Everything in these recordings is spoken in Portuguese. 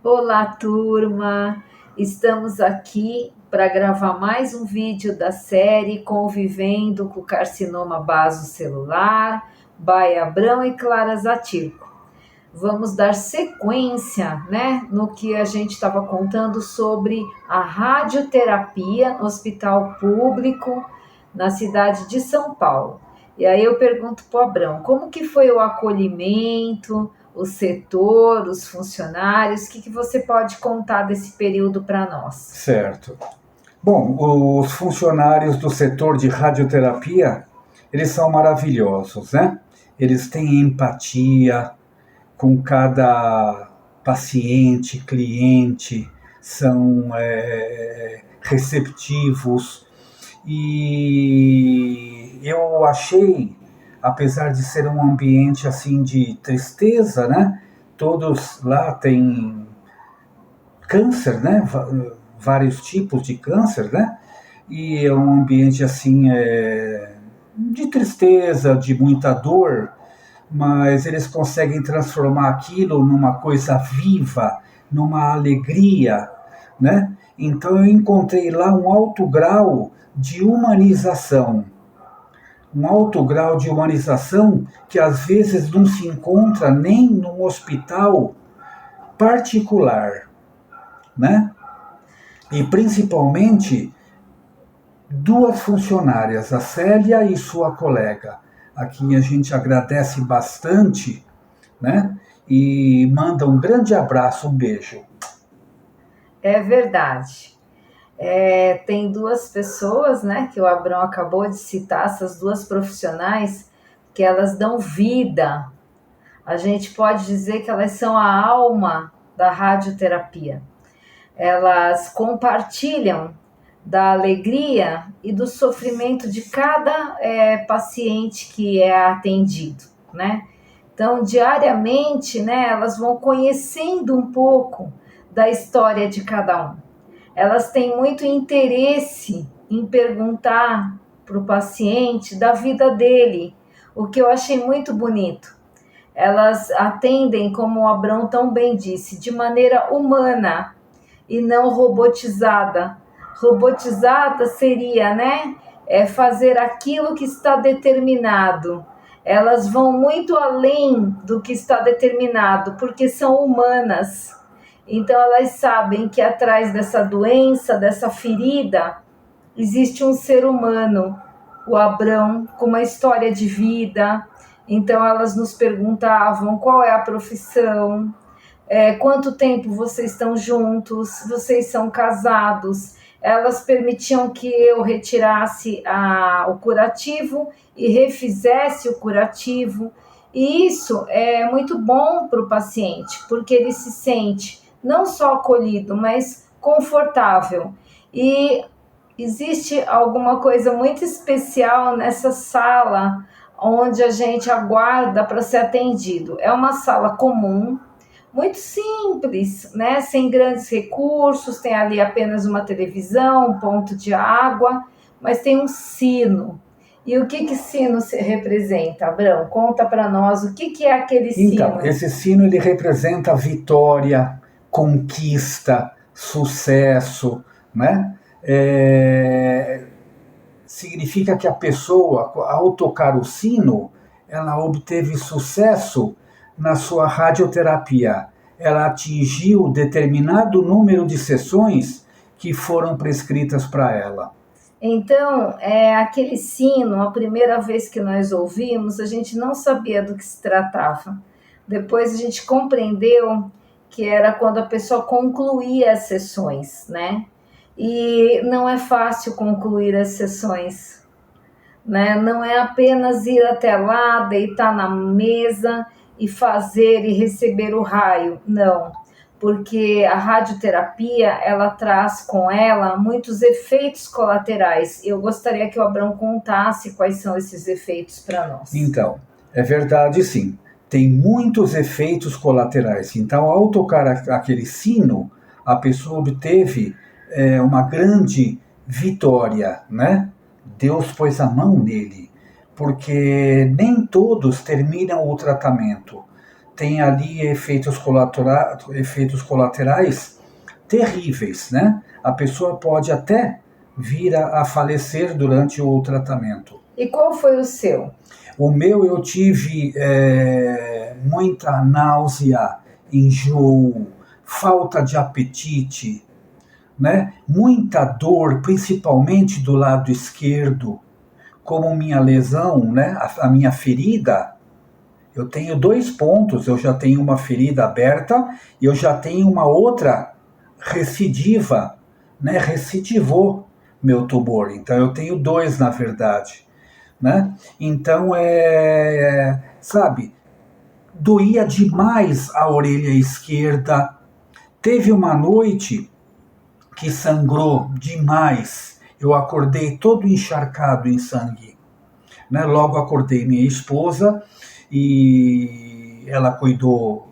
Olá, turma! Estamos aqui para gravar mais um vídeo da série Convivendo com o Carcinoma Basocelular, by Abrão e Clara Zatirco. Vamos dar sequência, né, no que a gente estava contando sobre a radioterapia no hospital público na cidade de São Paulo. E aí eu pergunto para o Abrão, como que foi o acolhimento, o setor, os funcionários, o que você pode contar desse período para nós? Certo. Bom, os funcionários do setor de radioterapia, eles são maravilhosos, né? Eles têm empatia com cada paciente, cliente, são receptivos. E eu achei, apesar de ser um ambiente assim de tristeza, né? Todos lá têm câncer, né? Vários tipos de câncer, né? E é um ambiente assim de tristeza, de muita dor, mas eles conseguem transformar aquilo numa coisa viva, numa alegria, né? Então eu encontrei lá um alto grau de humanização que às vezes não se encontra nem num hospital particular, né? E principalmente duas funcionárias, a Célia e sua colega, a quem a gente agradece bastante, né? E manda um grande abraço, um beijo. É verdade. Tem duas pessoas, né, que o Abrão acabou de citar, essas duas profissionais, que elas dão vida. A gente pode dizer que elas são a alma da radioterapia. Elas compartilham da alegria e do sofrimento de cada paciente que é atendido, né? Então, diariamente, né, elas vão conhecendo um pouco da história de cada um. Elas têm muito interesse em perguntar para o paciente da vida dele, o que eu achei muito bonito. Elas atendem, como o Abrão tão bem disse, de maneira humana e não robotizada. Robotizada seria, né, fazer aquilo que está determinado. Elas vão muito além do que está determinado, porque são humanas. Então elas sabem que atrás dessa doença, dessa ferida, existe um ser humano, o Abrão, com uma história de vida. Então elas nos perguntavam qual é a profissão, quanto tempo vocês estão juntos, vocês são casados. Elas permitiam que eu retirasse o curativo e refizesse o curativo. E isso é muito bom para o paciente, porque ele se sente não só acolhido, mas confortável. E existe alguma coisa muito especial nessa sala onde a gente aguarda para ser atendido. É uma sala comum, muito simples, né? Sem grandes recursos, tem ali apenas uma televisão, um ponto de água, mas tem um sino. E o que sino representa, Abrão? Conta para nós o que é aquele sino. Então, esse sino ele representa vitória, conquista, sucesso, né? Significa que a pessoa, ao tocar o sino, ela obteve sucesso na sua radioterapia. Ela atingiu determinado número de sessões que foram prescritas para ela. Então, aquele sino, a primeira vez que nós ouvimos, a gente não sabia do que se tratava. Depois a gente compreendeu que era quando a pessoa concluía as sessões, né? E não é fácil concluir as sessões, né? Não é apenas ir até lá, deitar na mesa e fazer e receber o raio, não. Porque a radioterapia, ela traz com ela muitos efeitos colaterais. Eu gostaria que o Abrão contasse quais são esses efeitos para nós. Então, é verdade sim. Tem muitos efeitos colaterais. Então, ao tocar aquele sino, a pessoa obteve uma grande vitória, né? Deus pôs a mão nele, porque nem todos terminam o tratamento. tem ali efeitos colaterais terríveis, né? A pessoa pode até vir a falecer durante o tratamento. E qual foi o seu? O meu, eu tive muita náusea, enjoo, falta de apetite, né? Muita dor, principalmente do lado esquerdo, como minha lesão, né? A minha ferida. Eu tenho 2 pontos, eu já tenho uma ferida aberta e eu já tenho uma outra recidiva, né? Recidivou meu tumor. Então eu tenho 2 na verdade, né? Então sabe, doía demais a orelha esquerda. Teve uma noite que sangrou demais. Eu acordei todo encharcado em sangue, né? Logo acordei minha esposa e ela cuidou,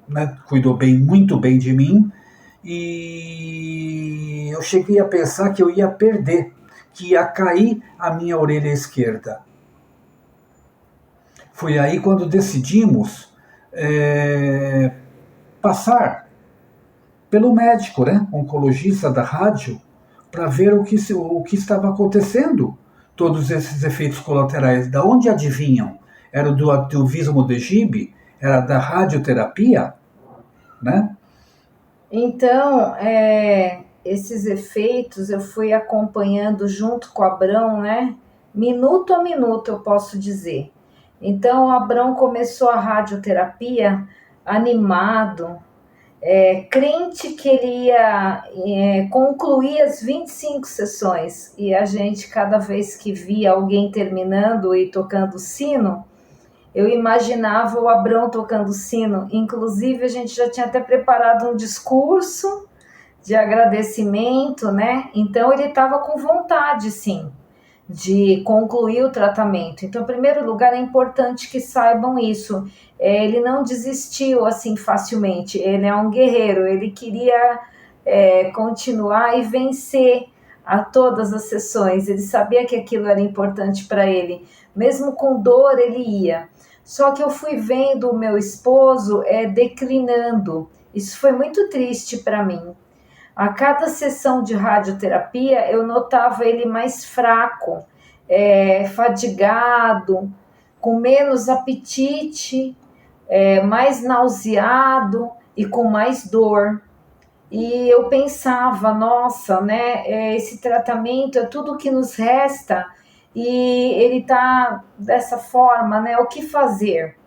né? Cuidou bem, muito bem de mim, e eu cheguei a pensar que eu ia perder, que ia cair a minha orelha esquerda. Foi aí quando decidimos passar pelo médico, né, oncologista da rádio, para ver o que estava acontecendo. Todos esses efeitos colaterais, da onde adivinham? Era do vismodegib? Era da radioterapia? Né? Então, esses efeitos eu fui acompanhando junto com o Abrão, né? Minuto a minuto, eu posso dizer. Então, o Abrão começou a radioterapia animado, crente que ele ia concluir as 25 sessões. E a gente, cada vez que via alguém terminando e tocando sino, eu imaginava o Abrão tocando sino. Inclusive, a gente já tinha até preparado um discurso de agradecimento, né? Então, ele estava com vontade, sim, de concluir o tratamento. Então, em primeiro lugar, é importante que saibam isso. Ele não desistiu assim facilmente. Ele é um guerreiro. Ele queria continuar e vencer a todas as sessões. Ele sabia que aquilo era importante para ele. Mesmo com dor, ele ia. Só que eu fui vendo o meu esposo declinando. Isso foi muito triste para mim. A cada sessão de radioterapia, eu notava ele mais fraco, fadigado, com menos apetite, mais nauseado e com mais dor. E eu pensava, nossa, né, esse tratamento é tudo que nos resta e ele está dessa forma, né, o que fazer?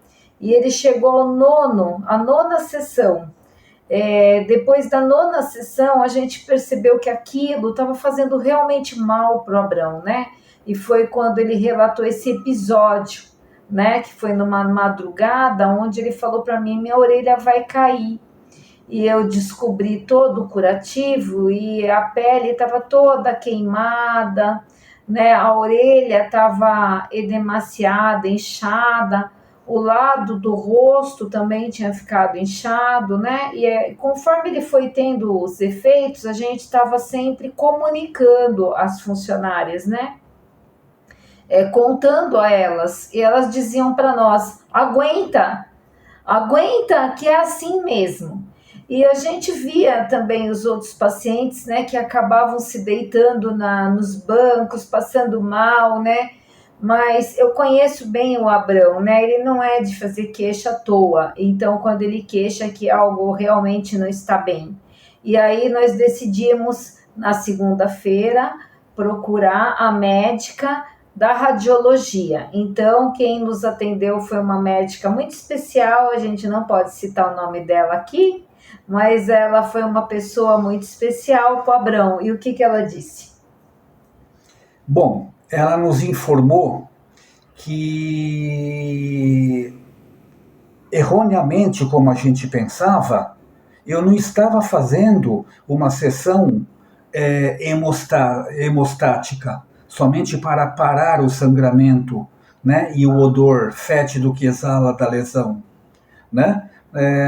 E ele chegou à nona sessão. Depois da nona sessão, a gente percebeu que aquilo estava fazendo realmente mal para o Abrão, né? E foi quando ele relatou esse episódio, né? Que foi numa madrugada, onde ele falou para mim: minha orelha vai cair. E eu descobri todo o curativo e a pele estava toda queimada, né? A orelha estava edemaciada, inchada, o lado do rosto também tinha ficado inchado, né? E conforme ele foi tendo os efeitos, a gente estava sempre comunicando às funcionárias, né? Contando a elas, e elas diziam para nós: aguenta, aguenta, que é assim mesmo. E a gente via também os outros pacientes, né, que acabavam se deitando nos bancos, passando mal, né? Mas eu conheço bem o Abrão, né? Ele não é de fazer queixa à toa. Então, quando ele queixa que algo realmente não está bem. E aí nós decidimos, na segunda-feira, procurar a médica da radiologia. Então, quem nos atendeu foi uma médica muito especial, a gente não pode citar o nome dela aqui, mas ela foi uma pessoa muito especial para o Abrão. E o que ela disse? Bom, ela nos informou que, erroneamente, como a gente pensava, eu não estava fazendo uma sessão hemostática, somente para parar o sangramento, né, e o odor fétido que exala da lesão, né?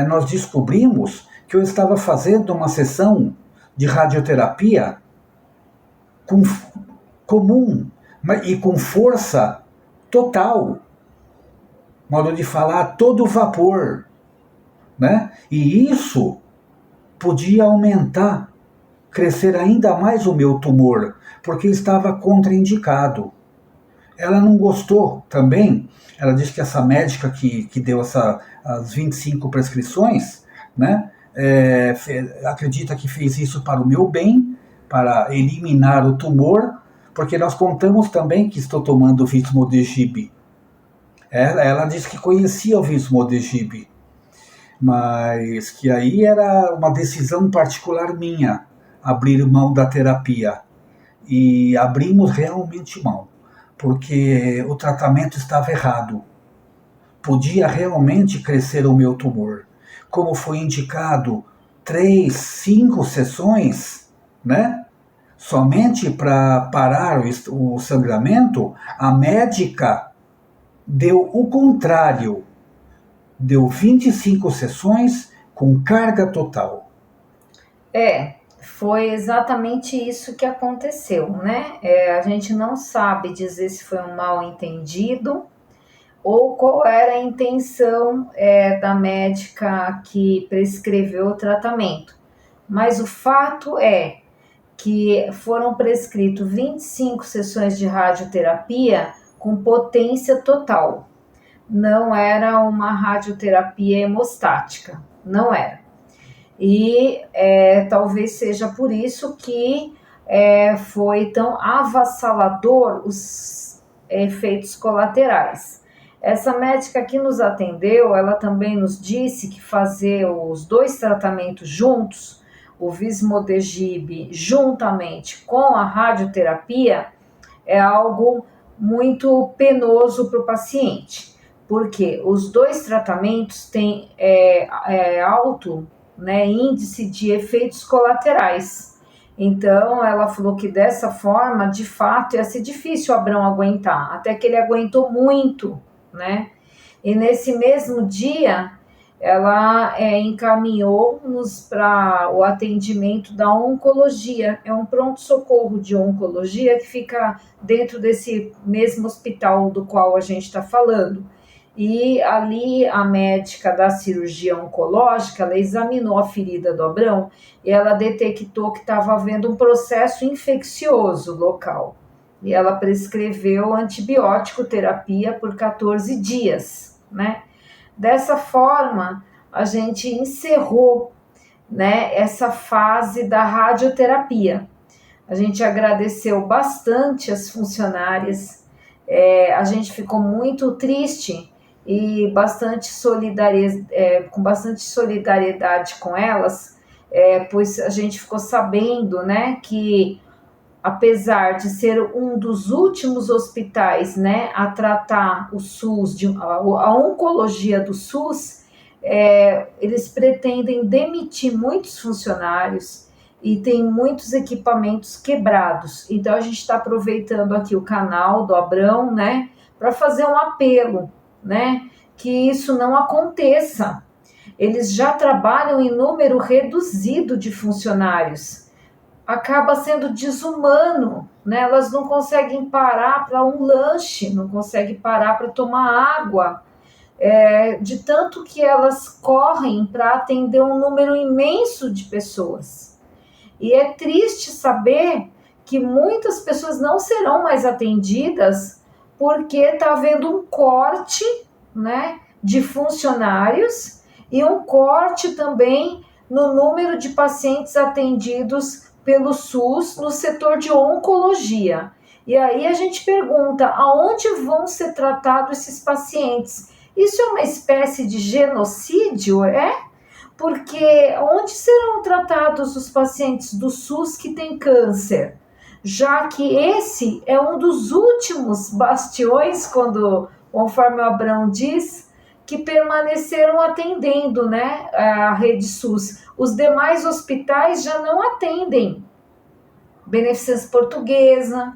Nós descobrimos que eu estava fazendo uma sessão de radioterapia comum e com força total. modo de falar, a todo vapor, né? E isso podia aumentar, crescer ainda mais o meu tumor, porque estava contraindicado. Ela não gostou também, ela disse que essa médica que deu as 25 prescrições, né, acredita que fez isso para o meu bem, para eliminar o tumor, porque nós contamos também que estou tomando o Vismodegib. Ela disse que conhecia o Vismodegib, mas que aí era uma decisão particular minha, abrir mão da terapia. E abrimos realmente mão, porque o tratamento estava errado. Podia realmente crescer o meu tumor. Como foi indicado, 3, 5 sessões, né? Somente para parar o sangramento, a médica deu o contrário. Deu 25 sessões com carga total. Foi exatamente isso que aconteceu, né? A gente não sabe dizer se foi um mal entendido ou qual era a intenção da médica que prescreveu o tratamento. Mas o fato é que foram prescritos 25 sessões de radioterapia com potência total. Não era uma radioterapia hemostática, não era. E talvez seja por isso que foi tão avassalador os efeitos colaterais. Essa médica que nos atendeu, ela também nos disse que fazer os 2 tratamentos juntos, o Vismodegib juntamente com a radioterapia, é algo muito penoso para o paciente, porque os 2 tratamentos têm alto, né, índice de efeitos colaterais. Então, ela falou que dessa forma, de fato, ia ser difícil o Abrão aguentar, até que ele aguentou muito, né? E nesse mesmo dia, ela encaminhou-nos para o atendimento da oncologia. É um pronto-socorro de oncologia que fica dentro desse mesmo hospital do qual a gente está falando. E ali a médica da cirurgia oncológica, ela examinou a ferida do Abrão e ela detectou que estava havendo um processo infeccioso local. E ela prescreveu antibiótico terapia por 14 dias, né? Dessa forma, a gente encerrou, né, essa fase da radioterapia. A gente agradeceu bastante as funcionárias, a gente ficou muito triste e com bastante solidariedade com elas, pois a gente ficou sabendo, né, que apesar de ser um dos últimos hospitais, né, a tratar o SUS, a oncologia do SUS, eles pretendem demitir muitos funcionários e tem muitos equipamentos quebrados. Então a gente está aproveitando aqui o canal do Abrão, né, para fazer um apelo, né, que isso não aconteça. Eles já trabalham em número reduzido de funcionários. Acaba sendo desumano, né? Elas não conseguem parar para um lanche, não conseguem parar para tomar água, de tanto que elas correm para atender um número imenso de pessoas. E é triste saber que muitas pessoas não serão mais atendidas porque está havendo um corte, né, de funcionários e um corte também no número de pacientes atendidos pelo SUS no setor de oncologia. E aí a gente pergunta, aonde vão ser tratados esses pacientes? Isso é uma espécie de genocídio, Porque onde serão tratados os pacientes do SUS que têm câncer? Já que esse é um dos últimos bastiões, conforme o Abrão diz, que permaneceram atendendo, né, a rede SUS. Os demais hospitais já não atendem. Beneficência Portuguesa,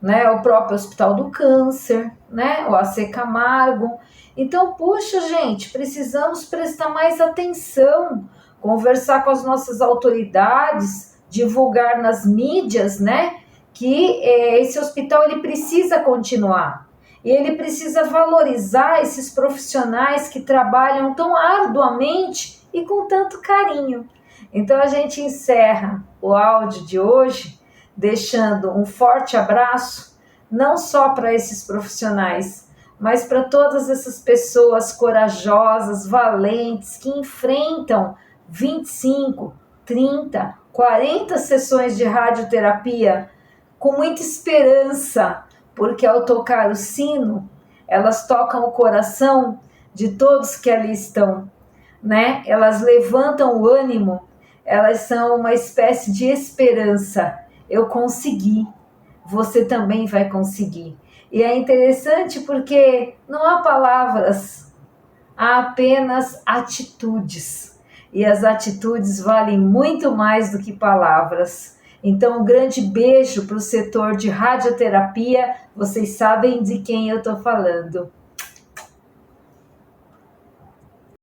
né, o próprio Hospital do Câncer, né, o AC Camargo. Então, puxa, gente, precisamos prestar mais atenção, conversar com as nossas autoridades, divulgar nas mídias, né, que esse hospital ele precisa continuar. E ele precisa valorizar esses profissionais que trabalham tão arduamente e com tanto carinho. Então a gente encerra o áudio de hoje deixando um forte abraço, não só para esses profissionais, mas para todas essas pessoas corajosas, valentes, que enfrentam 25, 30, 40 sessões de radioterapia com muita esperança, porque ao tocar o sino, elas tocam o coração de todos que ali estão, né? Elas levantam o ânimo, elas são uma espécie de esperança. Eu consegui, você também vai conseguir. E é interessante porque não há palavras, há apenas atitudes. E as atitudes valem muito mais do que palavras. Então, um grande beijo para o setor de radioterapia. Vocês sabem de quem eu estou falando.